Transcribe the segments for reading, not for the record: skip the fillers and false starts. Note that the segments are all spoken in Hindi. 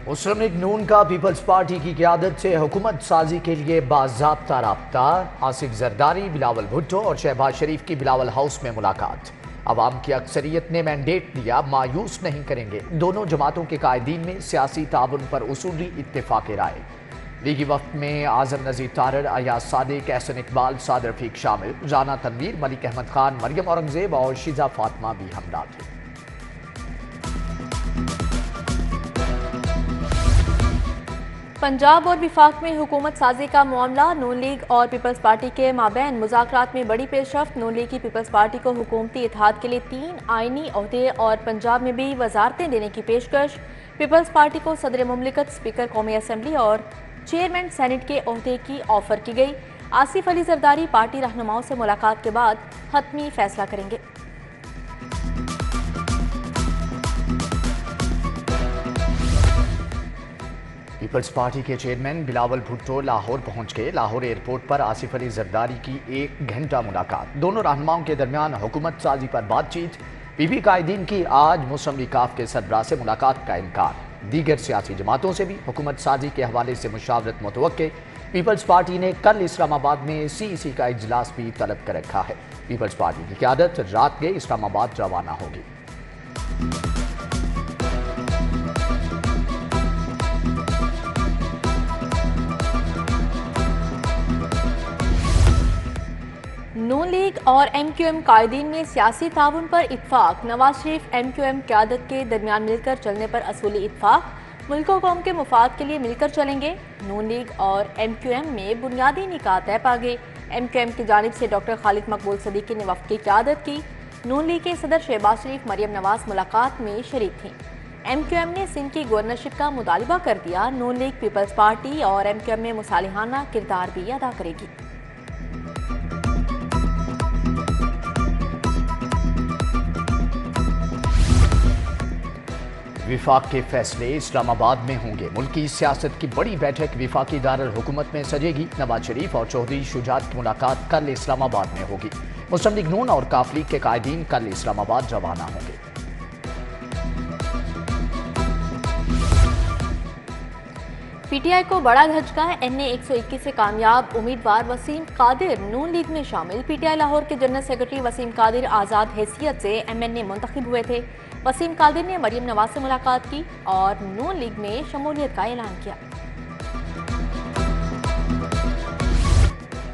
मुस्लिम लीग नून का पीपल्स पार्टी की क़यादत से हुकूमत साजी के लिए बाज़ाब्ता राब्ता। आसिफ जरदारी, बिलावल भुट्टो और शहबाज शरीफ की बिलावल हाउस में मुलाकात। अवाम की अक्सरियत ने मैंडेट दिया, मायूस नहीं करेंगे। दोनों जमातों के कायदीन में सियासी ताउन पर उसूली इत्तेफाक राय। लीगी वफ्द में आजम नज़ीर तारड़, अयाज सादिक, एहसन इकबाल, सादर रफीक शामिल। राना तनवीर, मलिक अहमद खान, मरियम औरंगजेब और शिजा फातिमा भी हमला थे। पंजाब और विफाक में हुकूमत साजी का मामला। नून लीग और पीपल्स पार्टी के माबैन मुज़ाकरात में बड़ी पेशरफ्त। नून लीग की पीपल्स पार्टी को हुकूमती इत्तेहाद के लिए 3 आइनी ओहदे और पंजाब में भी वजारतें देने की पेशकश। पीपल्स पार्टी को सदर मुमलिकत, स्पीकर कौमी असम्बली और चेयरमैन सेनेट के ओहदे की ऑफर की गई। आसिफ अली जरदारी पार्टी रहनुमाओं से मुलाकात के बाद हतमी फैसला करेंगे। पीपल्स पार्टी के चेयरमैन बिलावल भुट्टो लाहौर पहुंच गए। लाहौर एयरपोर्ट पर आसिफ अली जरदारी की 1 घंटा मुलाकात। दोनों रहनुमाओं के दरमियान हुकूमत साजी पर बातचीत। पीपी कायदीन की आज मुस्लिम लीग काफ के सरबराह से मुलाकात का इनकार। दीगर सियासी जमातों से भी हुकूमत साजी के हवाले से मुशावरत मुतवक्के। पीपल्स पार्टी ने कल इस्लामाबाद में CEC का इजलास भी तलब कर रखा है। पीपल्स पार्टी की क़यादत रात के इस्लामाबाद रवाना होगी। नून लीग और MQM कायदीन में सियासी ताउन पर इत्फाक। नवाज शरीफ MQM क़यादत के दरमियान मिलकर चलने पर असूली इत्फाक। मुल्क व कौम के मुफाद के लिए मिलकर चलेंगे। नून लीग और MQM में बुनियादी निकात तय पा गए। MQM की जानिब से डॉक्टर खालिद मकबूल सदीकी ने वफ़द की क़यादत की। नून लीग के सदर शहबाज शरीफ, मरियम नवाज मुलाकात में शरीक थीं। MQM ने सिंध की गवर्नरशिप का मुतालबा कर दिया। नून लीग पीपल्स पार्टी और MQM में मुसालिहाना किरदार भी अदा करेगी। विफाक के फैसले इस्लामाबाद में होंगे। मुल्की सियासत की बड़ी बैठक विफाकी दारुल हुकूमत में सजेगी। नवाज शरीफ और चौधरी शुजात की मुलाकात कल इस्लामाबाद में होगी। मुस्लिम लीग नून और काफ लीग के कायदीन कल इस्लामाबाद रवाना होंगे। PTI को बड़ा झटका। NA 121 से कामयाब उम्मीदवार वसीम कादिर नून लीग में शामिल। PTI लाहौर के जनरल सेक्रेटरी वसीम कादिर आज़ाद हैसियत से MNA मुंतखब हुए थे। वसीम कादिर ने मरियम नवाज से मुलाकात की और नून लीग में शमूलियत का ऐलान किया।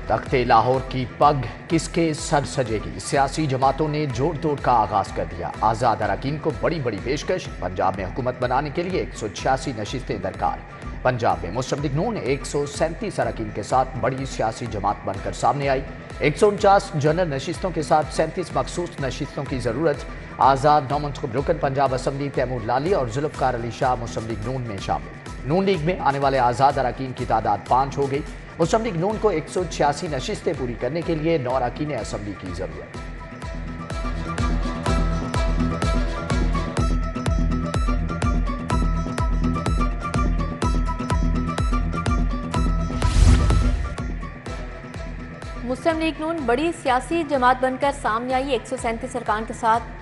तख्ते लाहौर की पग किसके सर सजेगी? सियासी जमातों ने जोड़ तोड़ का आगाज कर दिया। आज़ाद अरकान को बड़ी बड़ी पेशकश। पंजाब में हुकूमत बनाने के लिए 186 नशिस्तें दरकार। पंजाब में मुस्लिम लीग नून 137 अरकान के साथ बड़ी सियासी जमात बनकर सामने आई। 149 जनरल नशिस्तों के साथ 37 मखसूस नशिस्तों की जरूरत। आज़ाद नौमंतखब रुकन पंजाब असम्बली तैमूर लाली और जुल्फ़कार अली शाह मुस्लिम लीग नून में शामिल। नून लीग में आने वाले आज़ाद अरकान की तादाद 5 हो गई। मुस्लिम लीग नून को 186 नशिस्तें पूरी करने के लिए 9 अरकान असम्बली की जरूरत। मुस्लिम लीग नून बड़ी सियासी जमात बनकर सामने आई। 137 अरकान के साथ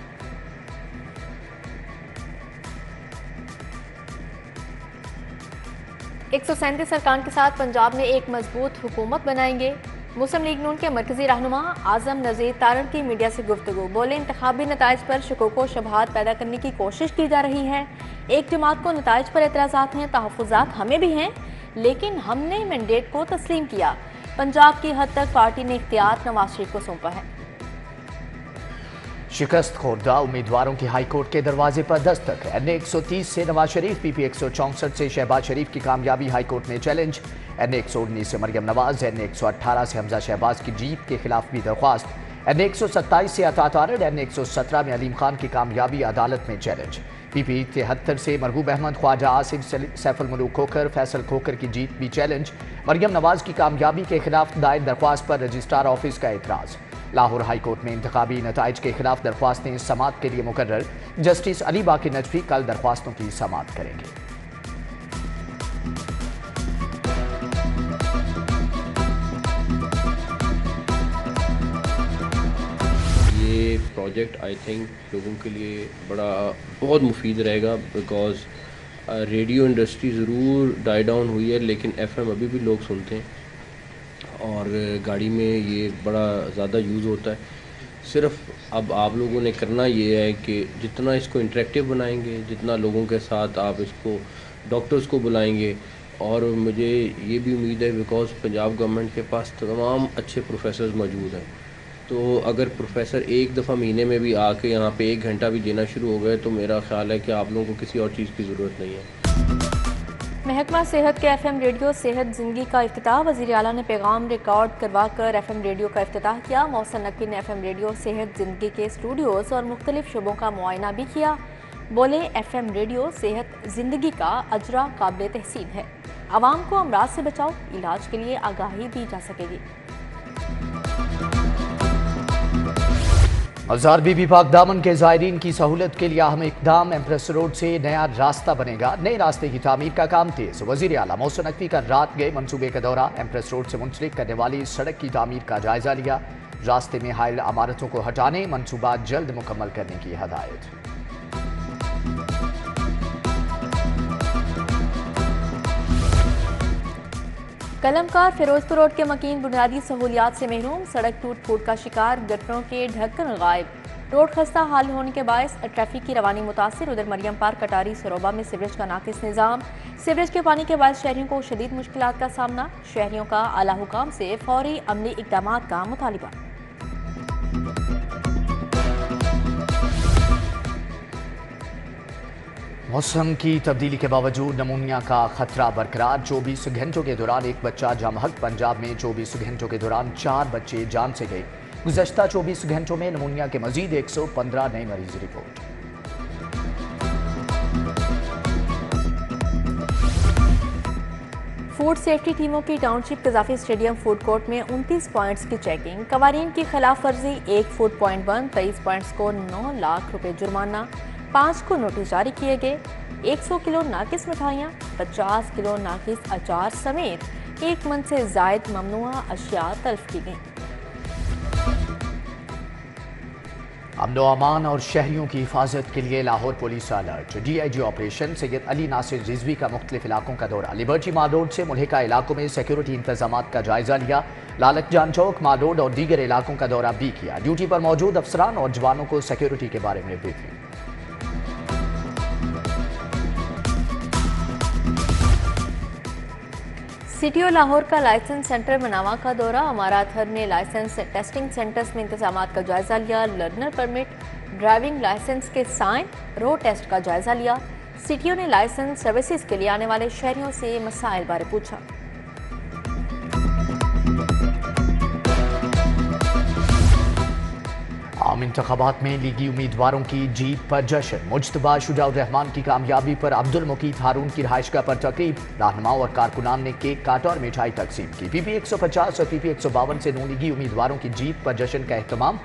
137 अरकान के साथ पंजाब में एक मजबूत हुकूमत बनाएंगे। मुस्लिम लीग नून के मरकजी रहनुमा आजम नज़ीर तारड़ की मीडिया से गुफ्तगू। बोले, इंतखाबी नताइज पर शकूक व शुबहात पैदा करने की कोशिश की जा रही है। एक जमात को नताइज पर एतराज़ात हैं, तहफ़्फ़ुज़ात हमें भी हैं, लेकिन हमने मैंडेट को तस्लीम किया। पंजाब की हद तक पार्टी ने इख्तियार नवाज शरीफ को सौंपा है। शिकस्त खोरदा उम्मीदवारों की हाईकोर्ट के दरवाजे पर दस्तक। NA 130 से नवाज शरीफ, PP 164 से शहबाज शरीफ की कामयाबी हाईकोर्ट में चैलेंज। NA 119 से मरियम नवाज, NA 118 से हमजा शहबाज की जीत के खिलाफ भी दरख्वास्त। NA 127 से अता तारड़, NA 117 में अलीम खान की कामयाबी अदालत में चैलेंज। PP 73 से मरहूब अहमद, ख्वाजा आसिफ, सैफुल मुलूक खोखर, फैसल खोखर की जीत भी चैलेंज। मरियम नवाज की कामयाबी के खिलाफ दायर दरख्वास्त पर रजिस्ट्रार ऑफिस का एतराज़। लाहौर हाई कोर्ट में इंतखाबी नताइज के खिलाफ दरख्वास्तें समाअत के लिए मुकर्रर। जस्टिस अली बाकी नजफी कल दरख्वास्तों की समाअत करेंगे। ये प्रोजेक्ट आई थिंक लोगों के लिए बहुत मुफीद रहेगा, बिकॉज रेडियो इंडस्ट्री ज़रूर डाई डाउन हुई है, लेकिन एफएम अभी भी लोग सुनते हैं और गाड़ी में ये बड़ा ज़्यादा यूज़ होता है। सिर्फ अब आप लोगों ने करना ये है कि जितना इसको इंटरेक्टिव बनाएंगे, जितना लोगों के साथ आप इसको डॉक्टर्स को बुलाएंगे, और मुझे ये भी उम्मीद है बिकॉज़ पंजाब गवर्नमेंट के पास तमाम अच्छे प्रोफेसर्स मौजूद हैं, तो अगर प्रोफेसर एक दफ़ा महीने में भी आके यहाँ पे 1 घंटा भी देना शुरू हो गए तो मेरा ख्याल है कि आप लोगों को किसी और चीज़ की ज़रूरत नहीं है। महकमा सेहत के एफएम रेडियो सेहत ज़िंदगी का इफ्तिताह। वज़ीर आला ने पैगाम रिकॉर्ड करवा कर एफएम रेडियो का इफ्तिताह किया। मौसम नकवी ने एफएम रेडियो सेहत ज़िंदगी के स्टूडियोज़ और मुख्तलिफ शुबों का मुआयना भी किया। बोले, एफएम रेडियो सेहत ज़िंदगी का अजरा काबिल तहसीन है। आवाम को अमराज से बचाओ, इलाज के लिए आगाही दी जा सकेगी। मज़ार बीबी पाक दामन के ज़ायरीन की सहूलत के लिए अहम इक़दाम। एम्प्रेस रोड से नया रास्ता बनेगा। नए रास्ते की तामीर का काम तेज। वज़ीर आला मौसम नकवी का रात गए मंसूबे का दौरा। एम्प्रेस रोड से मुंसलिक करने वाली सड़क की तामीर का जायजा लिया। रास्ते में हायल इमारतों को हटाने, मंसूबा जल्द मुकम्मल करने की हदायत। कलमकार फिरोजपुर रोड के मकीन बुनियादी सहूलियात से महरूम। सड़क टूट फूट का शिकार, गटरों के ढक्कन गायब। रोड खस्ता हाल होने के बायस ट्रैफिक की रवानी मुतासिर। उधर मरियम पार्क कटारी सरोबा में सीवरेज का नाकिस निज़ाम। सीवरेज के पानी के बायस शहरियों को शदीद मुश्किलात का सामना। शहरियों का आला हुकाम से फौरी अमली इक़दामात का मुतालिबा। मौसम की तब्दीली के बावजूद नमूनिया का खतरा बरकरार। 24 घंटों के दौरान एक बच्चा जमहक। पंजाब में 24 घंटों के दौरान 4 बच्चे जान से गए। गुज़श्ता 24 घंटों में नमूनिया के मजीद 115 नए मरीज रिपोर्ट। फूड सेफ्टी टीमों की township Gaddafi stadium food court में 29 पॉइंट्स की चेकिंग। कवानीन की खिलाफ वर्जी 1 फूड पॉइंट बंद। 23 पॉइंट्स को 9 लाख रुपए जुर्माना। 5 को नोटिस जारी किए गए। 100 किलो नाकिस मिठाइयाँ, 50 किलो नाकिस अचार समेत 1 मन से जायद ममनुआ अशिया तल्फ की गई। अमन अमान और शहरियों की हिफाजत के लिए Lahore police alert. DIG operation Syed Ali Nasir Rizvi का मुख्तलिफ इलाकों का दौरा। लिबर्टी माल रोड से मुल्हिका इलाकों में सिक्योरिटी इंतजाम का जायजा लिया। लालक जान चौक, माल रोड और दीगर इलाकों का दौरा भी किया। ड्यूटी पर मौजूद अफसरान और जवानों को सिक्योरिटी के बारे में ब्रीफिंग। सिटी लाहौर का लाइसेंस सेंटर मनावा का दौरा। अमारात हर ने लाइसेंस टेस्टिंग सेंटर्स में इंतजाम का जायजा लिया। लर्नर परमिट, ड्राइविंग लाइसेंस के साइन, रोड टेस्ट का जायजा लिया। सिटियों ने लाइसेंस सर्विसेज के लिए आने वाले शहरियों से मसाइल बारे पूछा। आम इंतखाबात में लीगी उम्मीदवारों की जीत पर जश्न। मुज्तबा शुजाउर रहमान की कामयाबी पर अब्दुल मुकीत हारून की रिहाइशगाह पर तकरीब। रहनुमाओं और कारकुनान ने केक काटा और मिठाई तकसीम की। PP 150 और PP 152 से नून लीगी उम्मीदवारों की जीत पर जश्न का एहतमाम।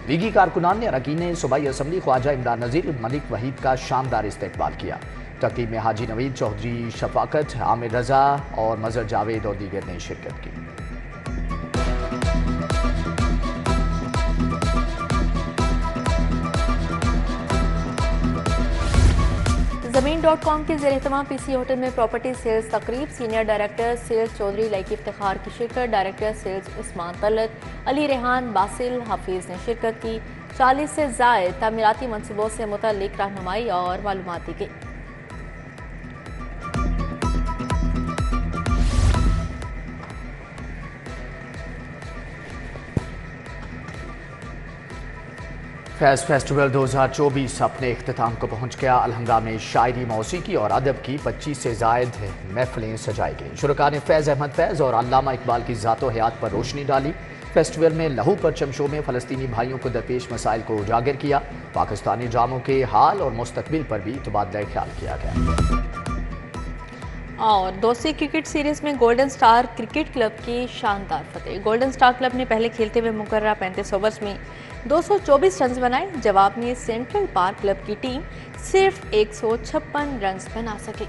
लीगी कारकुनान ने अरकान सूबाई असम्बली ख्वाजा इमरान नज़ीर, मलिक वहीद का शानदार इस्तकबाल किया। तकरीब में हाजी नवीद चौधरी, शफाकत, आमिर रजा और मजर जावेद और दीगर ने शिरकत की। ज़मीन.com के ज़ेर-ए-एहतमाम PC होटल में प्रॉपर्टी सेल्स तकरीब। Senior director sales Chaudhry Laiqi Iftikhar की शिरकत। डायरेक्टर सेल्स उस्मान तलत, अली रेहान, बासिल हफीज़ ने शिरकत की। 40 से ज़ायद तामीराती मनसूबों से मुतल्लिक रहनुमाई और मालूमात दी गई। फैज़ फेस्टिवल 2024 अपने इख्तिताम को पहुंच गया। अलहंगा में शायरी, मौसीकी और अदब की 25 से ज़ायद महफिलें सजाई गई। शुरका ने फैज़ अहमद फैज़ और अल्लामा इकबाल की ज़ातो हयात पर रोशनी डाली। फेस्टिवल में लहू परचम शो में फ़लस्तीनी भाइयों को दरपेश मसाइल को उजागर किया। पाकिस्तानी ड्रामों के हाल और मुस्तकबिल पर भी तबादला ख्याल किया गया। और दोस्ती क्रिकेट सीरीज में गोल्डन स्टार क्रिकेट क्लब की शानदार फतेह। गोल्डन स्टार क्लब ने पहले खेलते हुए मुकर्रर 35 ओवर्स में 224 रन बनाए। जवाब में सेंट्रल पार्क क्लब की टीम सिर्फ 156 रन बना सकी।